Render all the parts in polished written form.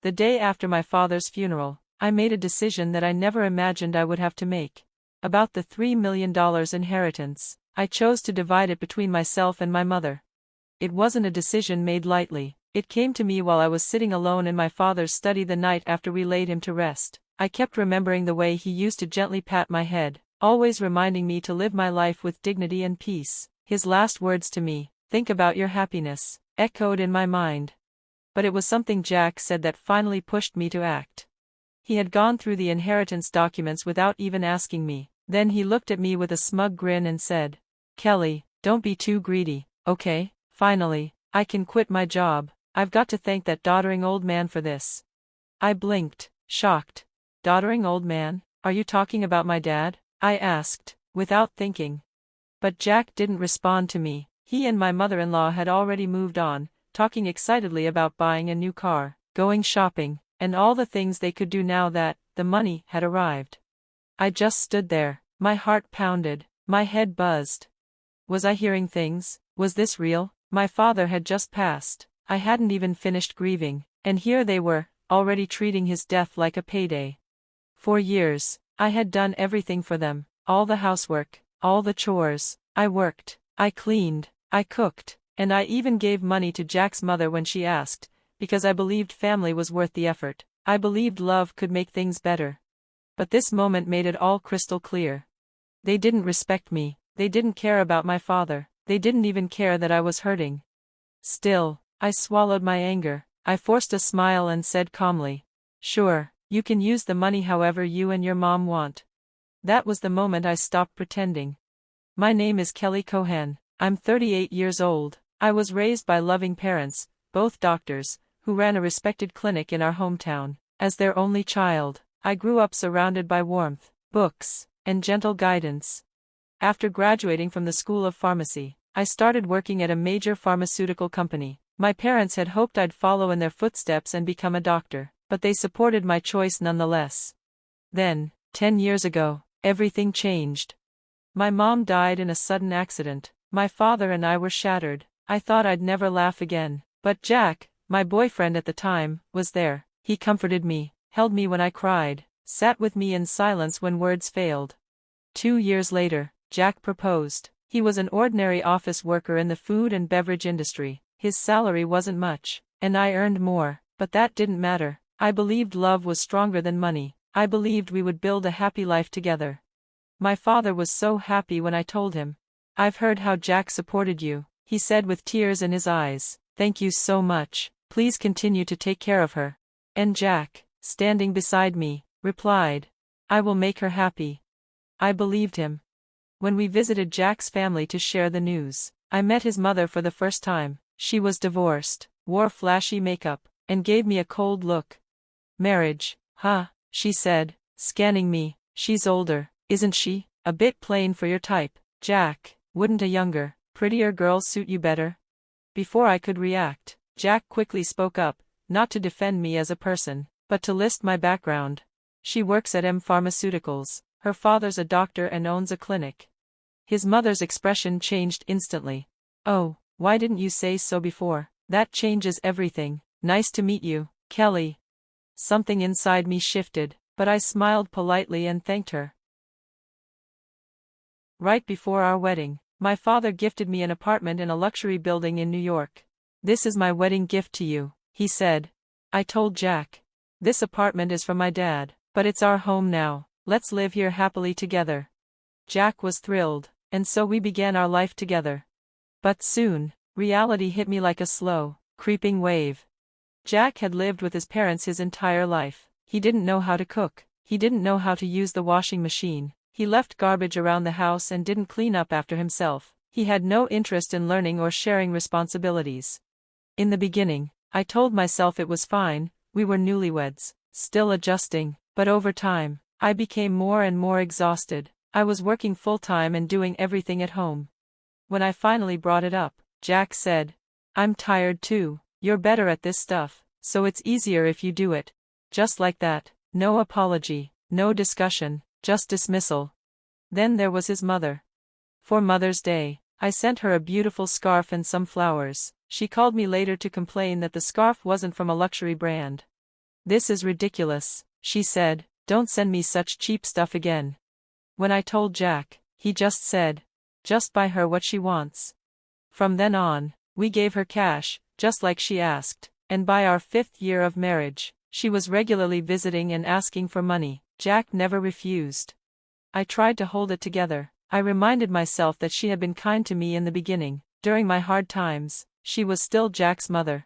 The day after my father's funeral, I made a decision that I never imagined I would have to make. About the $3 million inheritance, I chose to divide it between myself and my mother. It wasn't a decision made lightly. It came to me while I was sitting alone in my father's study the night after we laid him to rest. I kept remembering the way he used to gently pat my head, always reminding me to live my life with dignity and peace. His last words to me, "Think about your happiness," echoed in my mind. But it was something Jack said that finally pushed me to act. He had gone through the inheritance documents without even asking me. Then he looked at me with a smug grin and said, "Kelly, don't be too greedy, okay? Finally, I can quit my job. I've got to thank that doddering old man for this." I blinked, shocked. "Doddering old man? Are you talking about my dad?" I asked, without thinking. But Jack didn't respond to me. He and my mother-in-law had already moved on, talking excitedly about buying a new car, going shopping, and all the things they could do now that the money had arrived. I just stood there, my heart pounded, my head buzzed. Was I hearing things? Was this real? My father had just passed. I hadn't even finished grieving, and here they were, already treating his death like a payday. For years, I had done everything for them, all the housework, all the chores. I worked, I cleaned, I cooked, and I even gave money to Jack's mother when she asked, because I believed family was worth the effort. I believed love could make things better. But this moment made it all crystal clear. They didn't respect me, they didn't care about my father, they didn't even care that I was hurting. Still, I swallowed my anger. I forced a smile and said calmly, "Sure, you can use the money however you and your mom want." That was the moment I stopped pretending. My name is Kelly Cohen. I'm 38 years old. I was raised by loving parents, both doctors, who ran a respected clinic in our hometown. As their only child, I grew up surrounded by warmth, books, and gentle guidance. After graduating from the School of Pharmacy, I started working at a major pharmaceutical company. My parents had hoped I'd follow in their footsteps and become a doctor, but they supported my choice nonetheless. Then, 10 years ago, everything changed. My mom died in a sudden accident. My father and I were shattered. I thought I'd never laugh again. But Jack, my boyfriend at the time, was there. He comforted me, held me when I cried, sat with me in silence when words failed. 2 years later, Jack proposed. He was an ordinary office worker in the food and beverage industry. His salary wasn't much, and I earned more, but that didn't matter. I believed love was stronger than money. I believed we would build a happy life together. My father was so happy when I told him. "I've heard how Jack supported you," he said with tears in his eyes. "Thank you so much. Please continue to take care of her." And Jack, standing beside me, replied, "I will make her happy." I believed him. When we visited Jack's family to share the news, I met his mother for the first time. She was divorced, wore flashy makeup, and gave me a cold look. "Marriage, huh?" she said, scanning me. "She's older, isn't she? A bit plain for your type, Jack. Wouldn't a younger, prettier girl suit you better?" Before I could react, Jack quickly spoke up, not to defend me as a person, but to list my background. "She works at M Pharmaceuticals. Her father's a doctor and owns a clinic." His mother's expression changed instantly. "Oh, why didn't you say so before? That changes everything. Nice to meet you, Kelly." Something inside me shifted, but I smiled politely and thanked her. Right before our wedding, my father gifted me an apartment in a luxury building in New York. "This is my wedding gift to you," he said. I told Jack, "This apartment is from my dad, but it's our home now. Let's live here happily together." Jack was thrilled, and so we began our life together. But soon, reality hit me like a slow, creeping wave. Jack had lived with his parents his entire life. He didn't know how to cook. He didn't know how to use the washing machine. He left garbage around the house and didn't clean up after himself. He had no interest in learning or sharing responsibilities. In the beginning, I told myself it was fine. We were newlyweds, still adjusting, but over time, I became more and more exhausted. I was working full-time and doing everything at home. When I finally brought it up, Jack said, "I'm tired too. You're better at this stuff, so it's easier if you do it." Just like that, no apology, no discussion, just dismissal. Then there was his mother. For Mother's Day, I sent her a beautiful scarf and some flowers. She called me later to complain that the scarf wasn't from a luxury brand. "This is ridiculous," she said. "Don't send me such cheap stuff again." When I told Jack, he just said, "Just buy her what she wants." From then on, we gave her cash, just like she asked, and by our 5th year of marriage, she was regularly visiting and asking for money. Jack never refused. I tried to hold it together. I reminded myself that she had been kind to me in the beginning. During my hard times, she was still Jack's mother.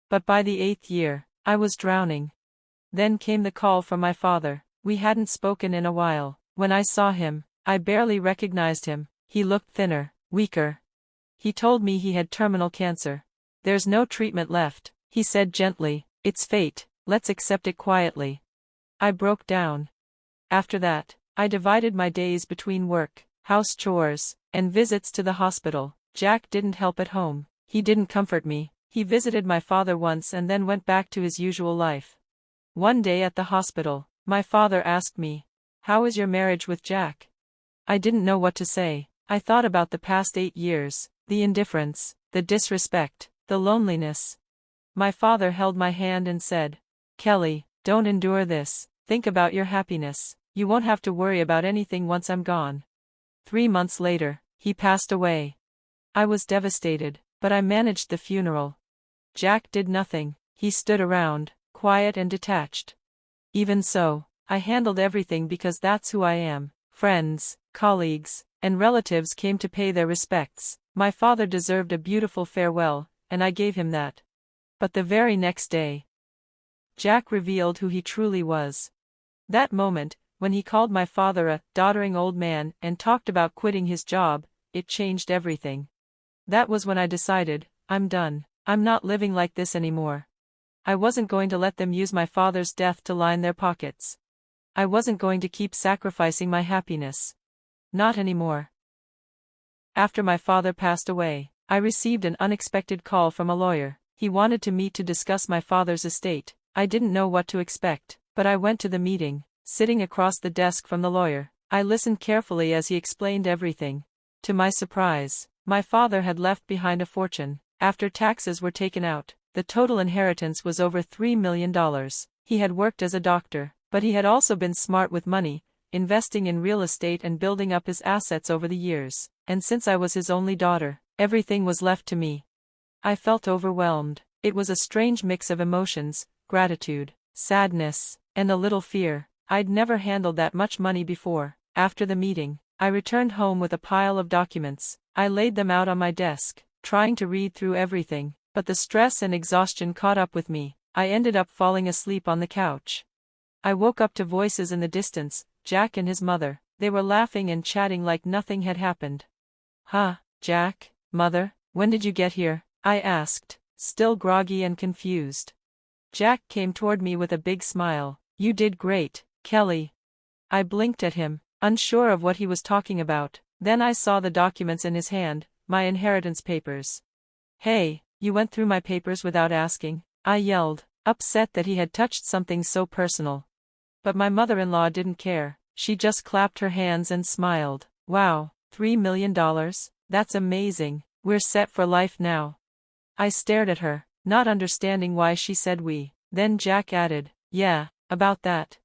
But by the 8th year, I was drowning. Then came the call from my father. We hadn't spoken in a while. When I saw him, I barely recognized him. He looked thinner, weaker. He told me he had terminal cancer. "There's no treatment left," he said gently. "It's fate, let's accept it quietly." I broke down. After that, I divided my days between work, house chores, and visits to the hospital. Jack didn't help at home. He didn't comfort me. He visited my father once and then went back to his usual life. One day at the hospital, my father asked me, "How is your marriage with Jack?" I didn't know what to say. I thought about the past 8 years, the indifference, the disrespect, the loneliness. My father held my hand and said, "Kelly, don't endure this. Think about your happiness. You won't have to worry about anything once I'm gone." 3 months later, he passed away. I was devastated, but I managed the funeral. Jack did nothing. He stood around, quiet and detached. Even so, I handled everything because that's who I am. Friends, colleagues, and relatives came to pay their respects. My father deserved a beautiful farewell, and I gave him that. But the very next day, Jack revealed who he truly was. That moment, when he called my father a doddering old man and talked about quitting his job, it changed everything. That was when I decided, I'm done. I'm not living like this anymore. I wasn't going to let them use my father's death to line their pockets. I wasn't going to keep sacrificing my happiness. Not anymore. After my father passed away, I received an unexpected call from a lawyer. He wanted to meet to discuss my father's estate. I didn't know what to expect, but I went to the meeting, sitting across the desk from the lawyer. I listened carefully as he explained everything. To my surprise, my father had left behind a fortune. After taxes were taken out, the total inheritance was over $3 million. He had worked as a doctor, but he had also been smart with money, investing in real estate and building up his assets over the years. And since I was his only daughter, everything was left to me. I felt overwhelmed. It was a strange mix of emotions, gratitude, sadness, and a little fear. I'd never handled that much money before. After the meeting, I returned home with a pile of documents. I laid them out on my desk, trying to read through everything, but the stress and exhaustion caught up with me. I ended up falling asleep on the couch. I woke up to voices in the distance, Jack and his mother. They were laughing and chatting like nothing had happened. "Huh, Jack, Mother, when did you get here?" I asked, still groggy and confused. Jack came toward me with a big smile. "You did great, Kelly." I blinked at him, unsure of what he was talking about. Then I saw the documents in his hand, my inheritance papers. "Hey, you went through my papers without asking," I yelled, upset that he had touched something so personal. But my mother-in-law didn't care. She just clapped her hands and smiled. "Wow, $3 million? That's amazing. We're set for life now." I stared at her, not understanding why she said we. Then Jack added, "Yeah, about that.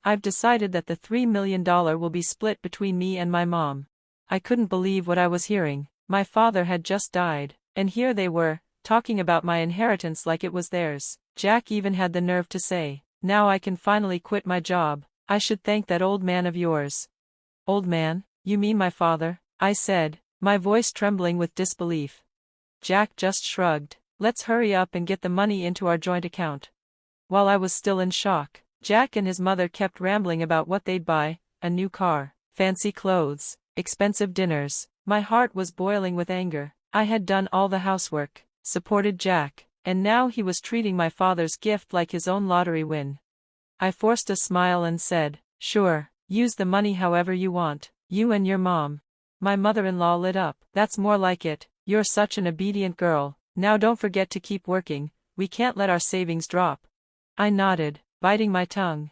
I've decided that the $3 million will be split between me and my mom." I couldn't believe what I was hearing. My father had just died, and here they were, talking about my inheritance like it was theirs. Jack even had the nerve to say, "Now I can finally quit my job. I should thank that old man of yours." "Old man? You mean my father?" I said, my voice trembling with disbelief. Jack just shrugged. "Let's hurry up and get the money into our joint account." While I was still in shock, Jack and his mother kept rambling about what they'd buy: a new car, fancy clothes, expensive dinners. My heart was boiling with anger. I had done all the housework, supported Jack, and now he was treating my father's gift like his own lottery win. I forced a smile and said, "Sure, use the money however you want, you and your mom." My mother-in-law lit up. "That's more like it. You're such an obedient girl. Now don't forget to keep working. We can't let our savings drop." I nodded, biting my tongue.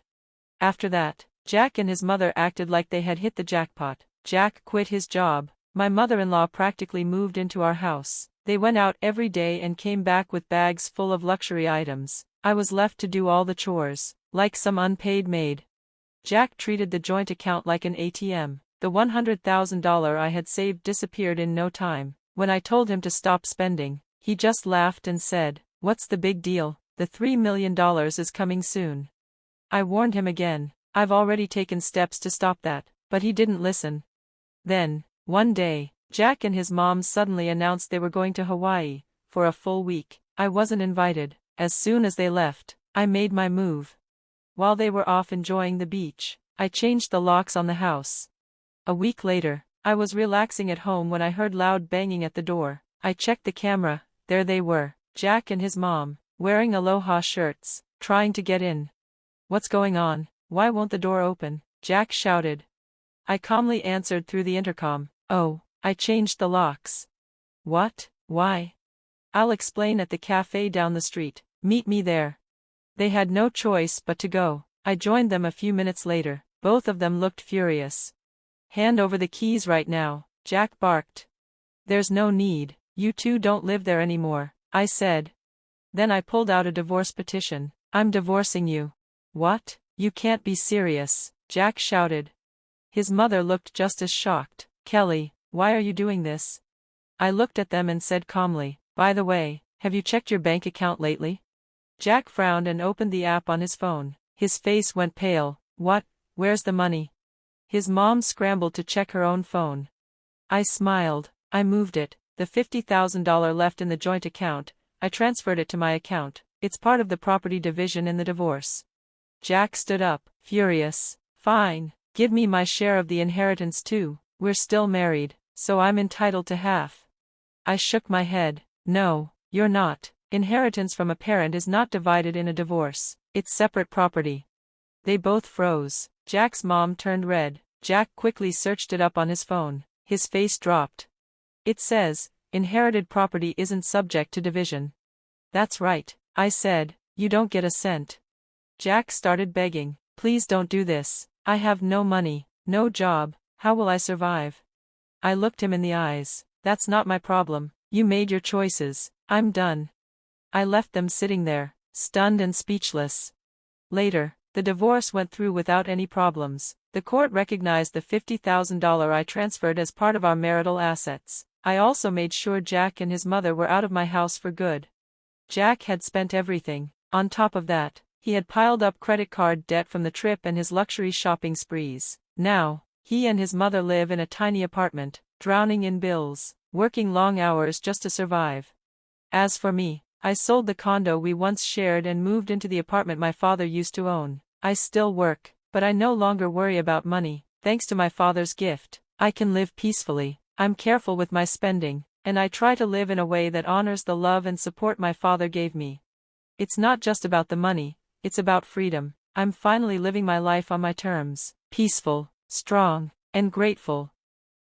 After that, Jack and his mother acted like they had hit the jackpot. Jack quit his job. My mother-in-law practically moved into our house. They went out every day and came back with bags full of luxury items. I was left to do all the chores, like some unpaid maid. Jack treated the joint account like an ATM. The $100,000 I had saved disappeared in no time. When I told him to stop spending, he just laughed and said, "What's the big deal? The $3 million is coming soon." I warned him again. I've already taken steps to stop that, but he didn't listen. Then, one day, Jack and his mom suddenly announced they were going to Hawaii for a full week. I wasn't invited. As soon as they left, I made my move. While they were off enjoying the beach, I changed the locks on the house. A week later, I was relaxing at home when I heard loud banging at the door. I checked the camera. There they were, Jack and his mom, wearing aloha shirts, trying to get in. "What's going on? Why won't the door open?" Jack shouted. I calmly answered through the intercom, "Oh, I changed the locks." "What? Why?" "I'll explain at the cafe down the street. Meet me there." They had no choice but to go. I joined them a few minutes later. Both of them looked furious. "Hand over the keys right now," Jack barked. "There's no need. You two don't live there anymore," I said. Then I pulled out a divorce petition. "I'm divorcing you." "What? You can't be serious," Jack shouted. His mother looked just as shocked. "Kelly, why are you doing this?" I looked at them and said calmly, "By the way, have you checked your bank account lately?" Jack frowned and opened the app on his phone. His face went pale. "What? Where's the money?" His mom scrambled to check her own phone. I smiled. "I moved it. The $50,000 left in the joint account, I transferred it to my account. It's part of the property division in the divorce." Jack stood up, furious. "Fine. Give me my share of the inheritance too. We're still married, so I'm entitled to half." I shook my head. "No, you're not. Inheritance from a parent is not divided in a divorce. It's separate property." They both froze. Jack's mom turned red. Jack quickly searched it up on his phone. His face dropped. "It says, inherited property isn't subject to division." "That's right," I said. "You don't get a cent." Jack started begging. "Please don't do this. I have no money, no job. How will I survive?" I looked him in the eyes. "That's not my problem. You made your choices. I'm done." I left them sitting there, stunned and speechless. Later, the divorce went through without any problems. The court recognized the $50,000 I transferred as part of our marital assets. I also made sure Jack and his mother were out of my house for good. Jack had spent everything. On top of that, he had piled up credit card debt from the trip and his luxury shopping sprees. Now, he and his mother live in a tiny apartment, drowning in bills, working long hours just to survive. As for me, I sold the condo we once shared and moved into the apartment my father used to own. I still work, but I no longer worry about money. Thanks to my father's gift, I can live peacefully. I'm careful with my spending, and I try to live in a way that honors the love and support my father gave me. It's not just about the money, it's about freedom. I'm finally living my life on my terms, peaceful, strong, and grateful.